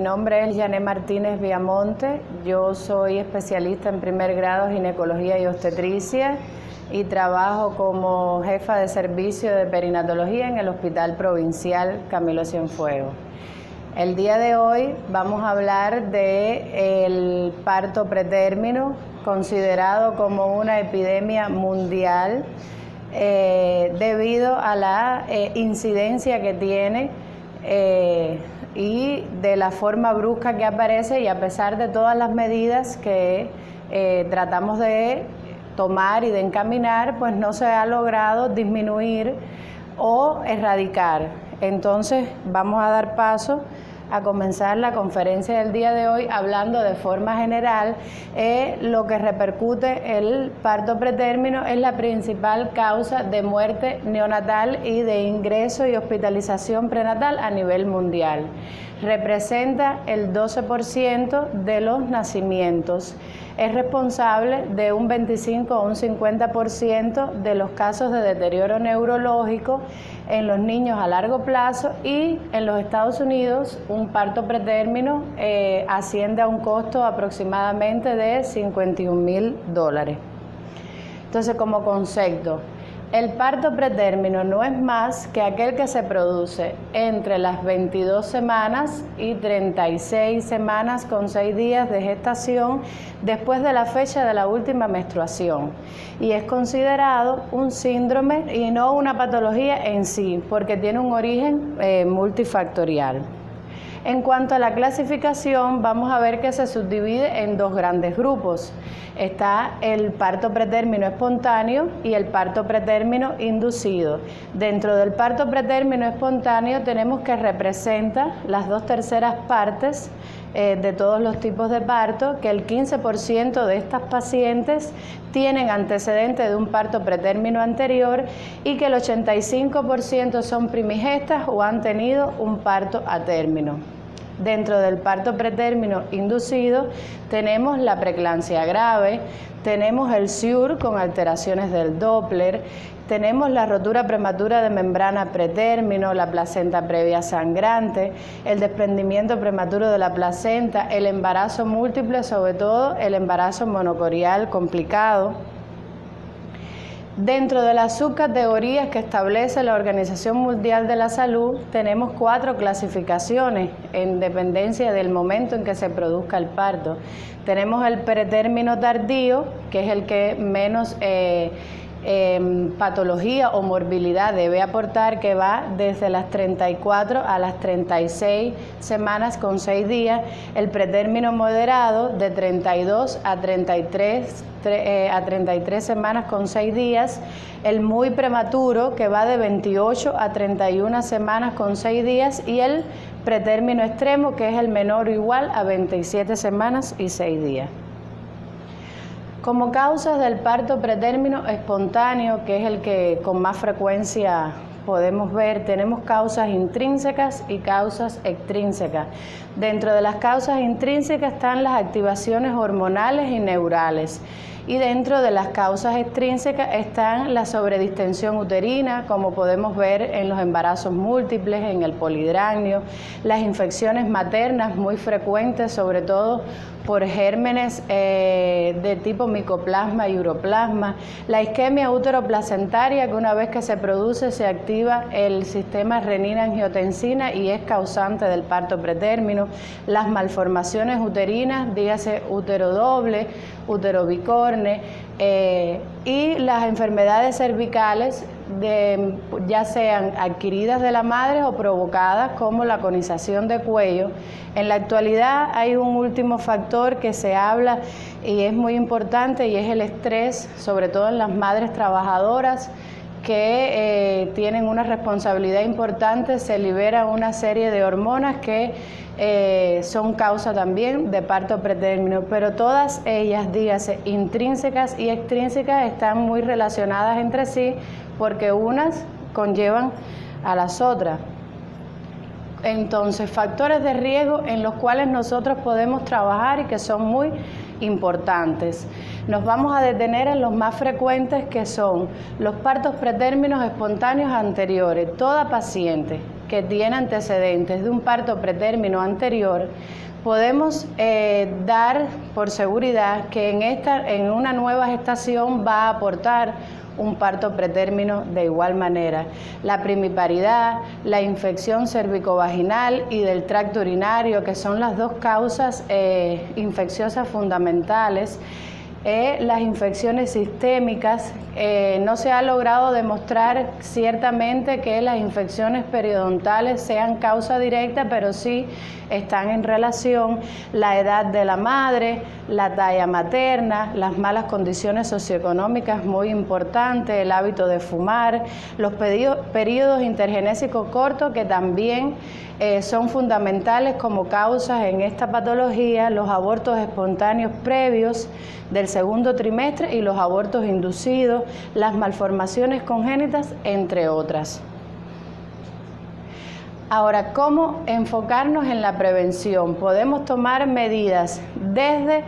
nombre es Yané Martínez Viamonte, yo soy especialista en primer grado en ginecología y obstetricia y trabajo como jefa de servicio de perinatología en el Hospital Provincial Camilo Cienfuegos. El día de hoy vamos a hablar del parto pretérmino, considerado como una epidemia mundial debido a la incidencia que tiene y de la forma brusca que aparece, y a pesar de todas las medidas que tratamos de tomar y de encaminar, pues no se ha logrado disminuir o erradicar. Entonces vamos a dar paso a comenzar la conferencia del día de hoy hablando de forma general. Lo que repercute el parto pretérmino es la principal causa de muerte neonatal y de ingreso y hospitalización prenatal a nivel mundial. Representa el 12% de los nacimientos. Es responsable de un 25 o un 50% de los casos de deterioro neurológico en los niños a largo plazo, y en los Estados Unidos un parto pretérmino asciende a un costo aproximadamente de $51.000. Entonces, como concepto, el parto pretérmino no es más que aquel que se produce entre las 22 semanas y 36 semanas con 6 días de gestación después de la fecha de la última menstruación, y es considerado un síndrome y no una patología en sí, porque tiene un origen multifactorial. En cuanto a la clasificación, vamos a ver que se subdivide en dos grandes grupos. Está el parto pretérmino espontáneo y el parto pretérmino inducido. Dentro del parto pretérmino espontáneo tenemos que representa las 2/3 partes de todos los tipos de parto, que el 15% de estas pacientes tienen antecedentes de un parto pretérmino anterior y que el 85% son primigestas o han tenido un parto a término. Dentro del parto pretérmino inducido tenemos la preeclampsia grave, tenemos el SIUR con alteraciones del Doppler, tenemos la rotura prematura de membrana pretérmino, la placenta previa sangrante, el desprendimiento prematuro de la placenta, el embarazo múltiple, sobre todo el embarazo monocorial complicado. Dentro de las subcategorías que establece la Organización Mundial de la Salud, tenemos 4 clasificaciones en dependencia del momento en que se produzca el parto. Tenemos el pretérmino tardío, que es el que menos patología o morbilidad debe aportar, que va desde las 34 a las 36 semanas con 6 días, el pretérmino moderado de 32 a 33 semanas con 6 días, el muy prematuro, que va de 28 a 31 semanas con 6 días, y el pretérmino extremo, que es el menor o igual a 27 semanas y 6 días. Como causas del parto pretérmino espontáneo, que es el que con más frecuencia podemos ver, tenemos causas intrínsecas y causas extrínsecas. Dentro de las causas intrínsecas están las activaciones hormonales y neurales, y dentro de las causas extrínsecas están la sobredistensión uterina, como podemos ver en los embarazos múltiples, en el polidranio, las infecciones maternas muy frecuentes, sobre todo por gérmenes de tipo micoplasma y uroplasma, la isquemia útero-placentaria, que una vez que se produce se activa el sistema renina-angiotensina y es causante del parto pretérmino, las malformaciones uterinas, dígase útero doble, útero bicorne, y las enfermedades cervicales, ya sean adquiridas de la madre o provocadas, como la conización de cuello. En la actualidad hay un último factor que se habla y es muy importante, y es el estrés, sobre todo en las madres trabajadoras que tienen una responsabilidad importante. Se libera una serie de hormonas que son causa también de parto pretérmino, pero todas ellas, dígase intrínsecas y extrínsecas, están muy relacionadas entre sí, porque unas conllevan a las otras. Entonces, factores de riesgo en los cuales nosotros podemos trabajar y que son muy importantes. Nos vamos a detener en los más frecuentes, que son los partos pretérminos espontáneos anteriores. Toda paciente que tiene antecedentes de un parto pretérmino anterior, podemos dar por seguridad que en una nueva gestación va a aportar un parto pretérmino de igual manera. La primiparidad, la infección cervicovaginal y del tracto urinario, que son las dos causas infecciosas fundamentales, las infecciones sistémicas, no se ha logrado demostrar ciertamente que las infecciones periodontales sean causa directa, pero sí están en relación. La edad de la madre, la talla materna, las malas condiciones socioeconómicas, muy importante, el hábito de fumar, los periodos intergenésicos cortos, que también son fundamentales como causas en esta patología, los abortos espontáneos previos del segundo trimestre y los abortos inducidos, las malformaciones congénitas, entre otras. Ahora, ¿cómo enfocarnos en la prevención? Podemos tomar medidas desde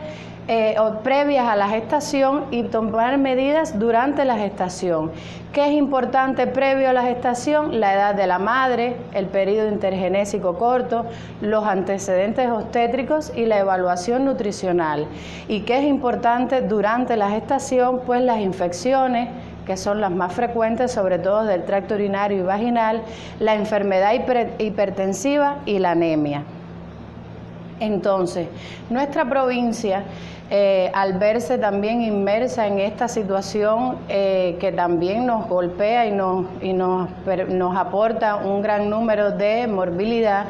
o previas a la gestación y tomar medidas durante la gestación. ¿Qué es importante previo a la gestación? La edad de la madre, el periodo intergenésico corto, los antecedentes obstétricos y la evaluación nutricional. ¿Y qué es importante durante la gestación? Pues las infecciones, que son las más frecuentes, sobre todo del tracto urinario y vaginal, la enfermedad hipertensiva y la anemia. Entonces, nuestra provincia, al verse también inmersa en esta situación que también nos golpea y nos aporta un gran número de morbilidad,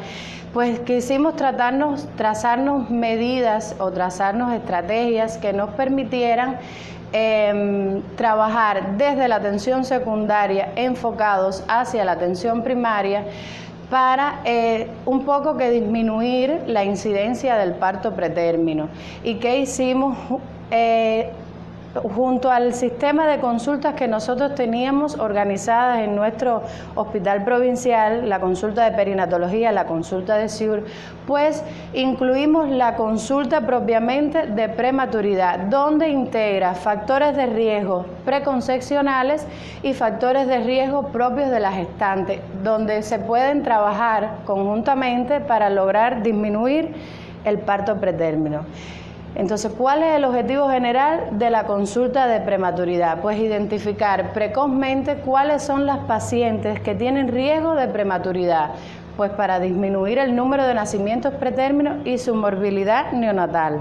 pues quisimos trazarnos medidas o trazarnos estrategias que nos permitieran trabajar desde la atención secundaria enfocados hacia la atención primaria para un poco que disminuir la incidencia del parto pretérmino. ¿Y qué hicimos? Junto al sistema de consultas que nosotros teníamos organizadas en nuestro hospital provincial, la consulta de perinatología, la consulta de SIUR, pues incluimos la consulta propiamente de prematuridad, donde integra factores de riesgo preconcepcionales y factores de riesgo propios de la gestante, donde se pueden trabajar conjuntamente para lograr disminuir el parto pretérmino. Entonces, ¿cuál es el objetivo general de la consulta de prematuridad? Pues identificar precozmente cuáles son las pacientes que tienen riesgo de prematuridad, pues para disminuir el número de nacimientos pretérminos y su morbilidad neonatal.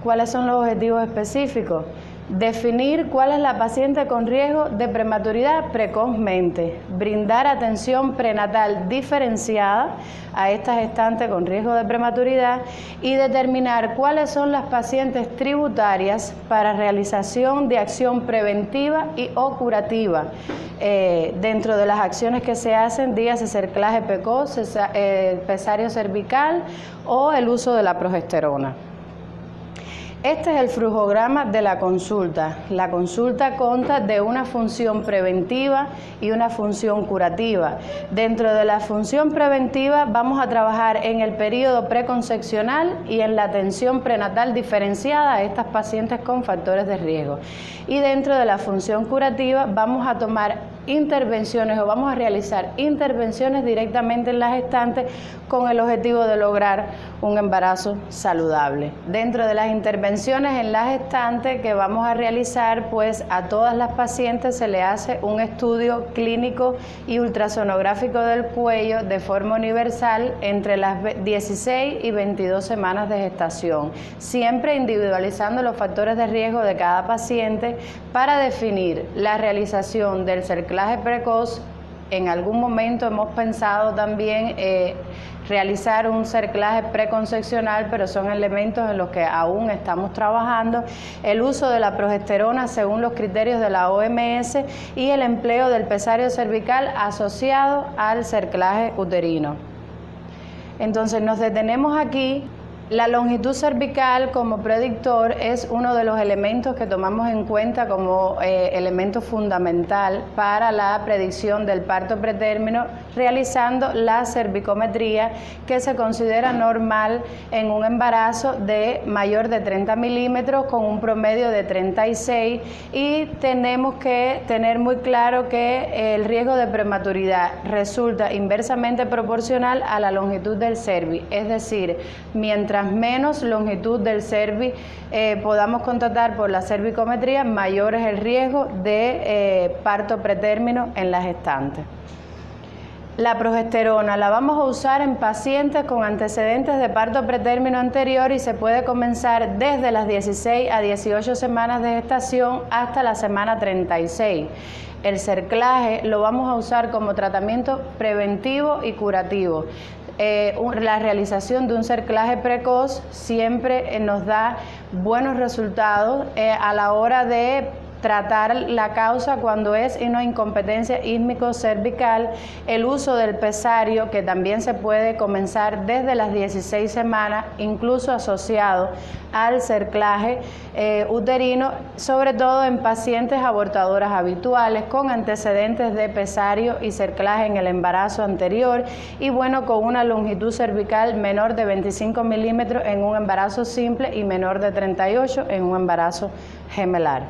¿Cuáles son los objetivos específicos? Definir cuál es la paciente con riesgo de prematuridad precozmente, brindar atención prenatal diferenciada a esta gestante con riesgo de prematuridad y determinar cuáles son las pacientes tributarias para realización de acción preventiva y o curativa dentro de las acciones que se hacen, dígase cerclaje precoz, cesárea cervical o el uso de la progesterona. Este es el flujograma de la consulta. La consulta consta de una función preventiva y una función curativa. Dentro de la función preventiva vamos a trabajar en el periodo preconcepcional y en la atención prenatal diferenciada a estas pacientes con factores de riesgo. Y dentro de la función curativa vamos a tomar intervenciones o vamos a realizar intervenciones directamente en la gestante con el objetivo de lograr un embarazo saludable. Dentro de las intervenciones en la gestante que vamos a realizar, pues a todas las pacientes se le hace un estudio clínico y ultrasonográfico del cuello de forma universal entre las 16 y 22 semanas de gestación, siempre individualizando los factores de riesgo de cada paciente para definir la realización del cerclaje precoz. En algún momento hemos pensado también realizar un cerclaje preconcepcional, pero son elementos en los que aún estamos trabajando. El uso de la progesterona según los criterios de la OMS y el empleo del pesario cervical asociado al cerclaje uterino. Entonces nos detenemos aquí La longitud cervical como predictor es uno de los elementos que tomamos en cuenta como elemento fundamental para la predicción del parto pretérmino, realizando la cervicometría, que se considera normal en un embarazo de mayor de 30 milímetros con un promedio de 36, y tenemos que tener muy claro que el riesgo de prematuridad resulta inversamente proporcional a la longitud del cervix, es decir, mientras menos longitud del cervix podamos constatar por la cervicometría, mayor es el riesgo de parto pretérmino en la gestante. La progesterona la vamos a usar en pacientes con antecedentes de parto pretérmino anterior y se puede comenzar desde las 16 a 18 semanas de gestación hasta la semana 36. El cerclaje lo vamos a usar como tratamiento preventivo y curativo. La realización de un cerclaje precoz siempre nos da buenos resultados a la hora de tratar la causa cuando es una incompetencia ísmico-cervical. El uso del pesario, que también se puede comenzar desde las 16 semanas, incluso asociado al cerclaje uterino, sobre todo en pacientes abortadoras habituales con antecedentes de pesario y cerclaje en el embarazo anterior, y bueno, con una longitud cervical menor de 25 milímetros en un embarazo simple y menor de 38 en un embarazo gemelar.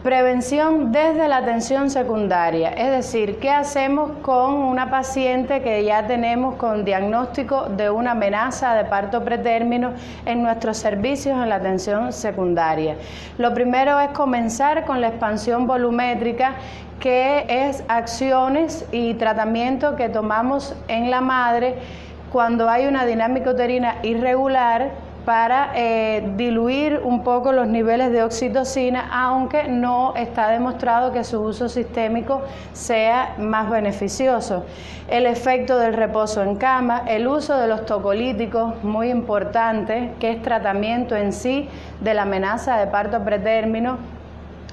Prevención desde la atención secundaria, es decir, ¿qué hacemos con una paciente que ya tenemos con diagnóstico de una amenaza de parto pretérmino en nuestros servicios en la atención secundaria? Lo primero es comenzar con la expansión volumétrica, que es acciones y tratamiento que tomamos en la madre cuando hay una dinámica uterina irregular, para diluir un poco los niveles de oxitocina, aunque no está demostrado que su uso sistémico sea más beneficioso. El efecto del reposo en cama, el uso de los tocolíticos, muy importante, que es tratamiento en sí de la amenaza de parto pretérmino.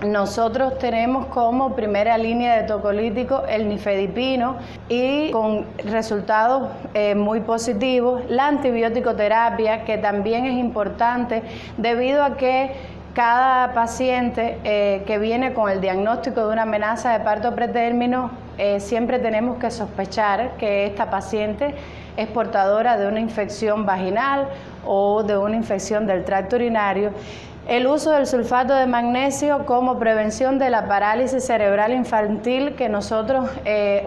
Nosotros tenemos como primera línea de tocolítico el nifedipino y con resultados muy positivos. La antibiótico-terapia, que también es importante debido a que cada paciente que viene con el diagnóstico de una amenaza de parto pretérmino, siempre tenemos que sospechar que esta paciente es portadora de una infección vaginal o de una infección del tracto urinario. El uso del sulfato de magnesio como prevención de la parálisis cerebral infantil, que nosotros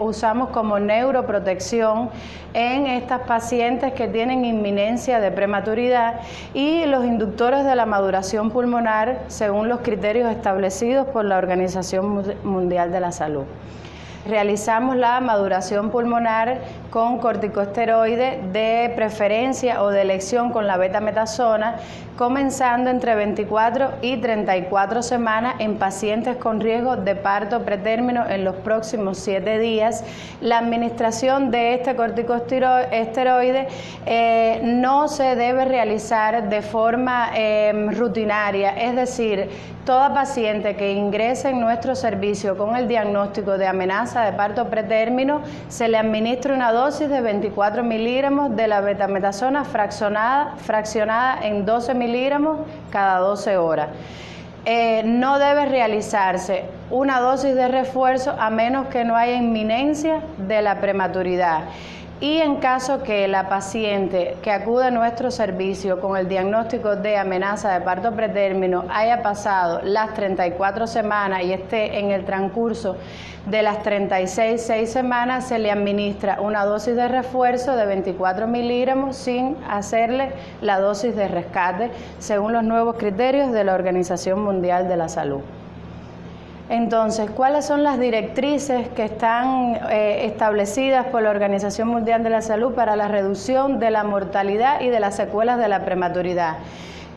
usamos como neuroprotección en estas pacientes que tienen inminencia de prematuridad, y los inductores de la maduración pulmonar según los criterios establecidos por la Organización Mundial de la Salud. Realizamos la maduración pulmonar con corticosteroides de preferencia o de elección con la betametasona, comenzando entre 24 y 34 semanas en pacientes con riesgo de parto pretérmino en los próximos 7 días. La administración de este corticosteroide no se debe realizar de forma rutinaria, es decir, toda paciente que ingrese en nuestro servicio con el diagnóstico de amenaza de parto pretérmino se le administra una dosis de 24 miligramos de la betametasona fraccionada en 12 miligramos cada 12 horas. No debe realizarse una dosis de refuerzo a menos que no haya inminencia de la prematuridad. Y en caso que la paciente que acude a nuestro servicio con el diagnóstico de amenaza de parto pretérmino haya pasado las 34 semanas y esté en el transcurso de las 36 semanas, se le administra una dosis de refuerzo de 24 miligramos sin hacerle la dosis de rescate, según los nuevos criterios de la Organización Mundial de la Salud. Entonces, ¿cuáles son las directrices que están establecidas por la Organización Mundial de la Salud para la reducción de la mortalidad y de las secuelas de la prematuridad?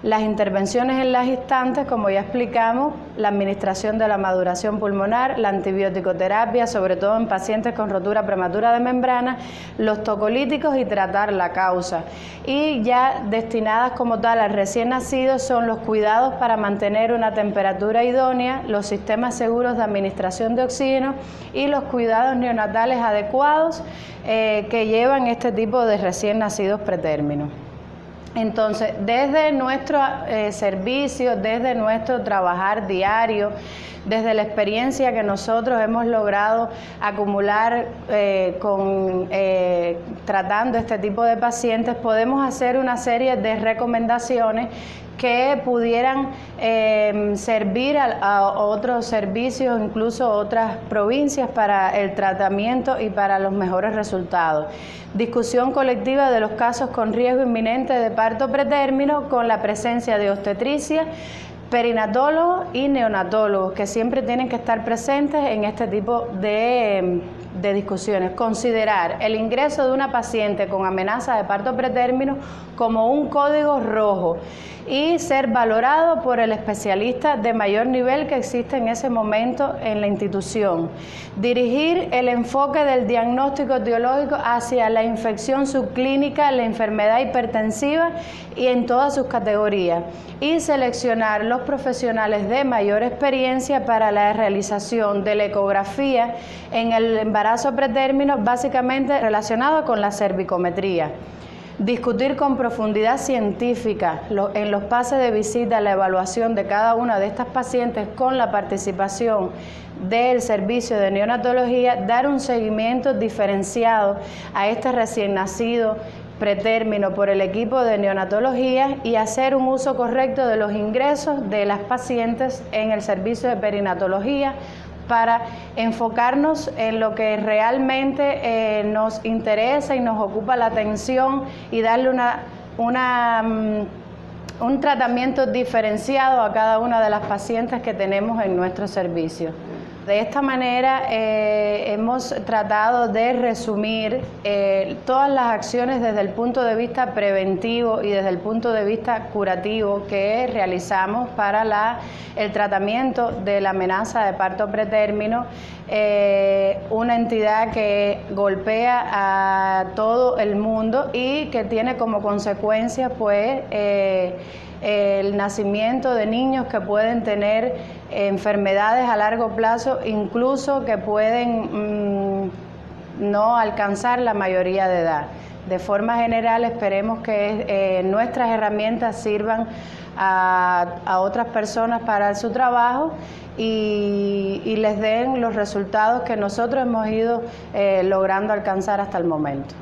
Las intervenciones en las gestantes, como ya explicamos, la administración de la maduración pulmonar, la antibiótico-terapia, sobre todo en pacientes con rotura prematura de membrana, los tocolíticos y tratar la causa. Y ya destinadas como tal al recién nacido son los cuidados para mantener una temperatura idónea, los sistemas seguros de administración de oxígeno y los cuidados neonatales adecuados que llevan este tipo de recién nacidos pretérminos. Entonces, desde nuestro servicio, desde nuestro trabajar diario, desde la experiencia que nosotros hemos logrado acumular tratando este tipo de pacientes, podemos hacer una serie de recomendaciones que pudieran servir a otros servicios, incluso otras provincias, para el tratamiento y para los mejores resultados. Discusión colectiva de los casos con riesgo inminente de parto pretérmino, con la presencia de obstetricia, perinatólogos y neonatólogos, que siempre tienen que estar presentes en este tipo de discusiones. Considerar el ingreso de una paciente con amenaza de parto pretérmino como un código rojo y ser valorado por el especialista de mayor nivel que existe en ese momento en la institución. Dirigir el enfoque del diagnóstico etiológico hacia la infección subclínica, la enfermedad hipertensiva y en todas sus categorías. Y seleccionar los profesionales de mayor experiencia para la realización de la ecografía en el embarazo pretérmino, básicamente relacionado con la cervicometría. Discutir con profundidad científica en los pases de visita la evaluación de cada una de estas pacientes con la participación del servicio de neonatología, dar un seguimiento diferenciado a este recién nacido pretérmino por el equipo de neonatología y hacer un uso correcto de los ingresos de las pacientes en el servicio de perinatología, para enfocarnos en lo que realmente nos interesa y nos ocupa la atención y darle un tratamiento diferenciado a cada una de las pacientes que tenemos en nuestro servicio. De esta manera hemos tratado de resumir todas las acciones desde el punto de vista preventivo y desde el punto de vista curativo que realizamos para el tratamiento de la amenaza de parto pretérmino, una entidad que golpea a todo el mundo y que tiene como consecuencia pues el nacimiento de niños que pueden tener enfermedades a largo plazo, incluso que pueden no alcanzar la mayoría de edad. De forma general, esperemos que nuestras herramientas sirvan a otras personas para su trabajo y les den los resultados que nosotros hemos ido logrando alcanzar hasta el momento.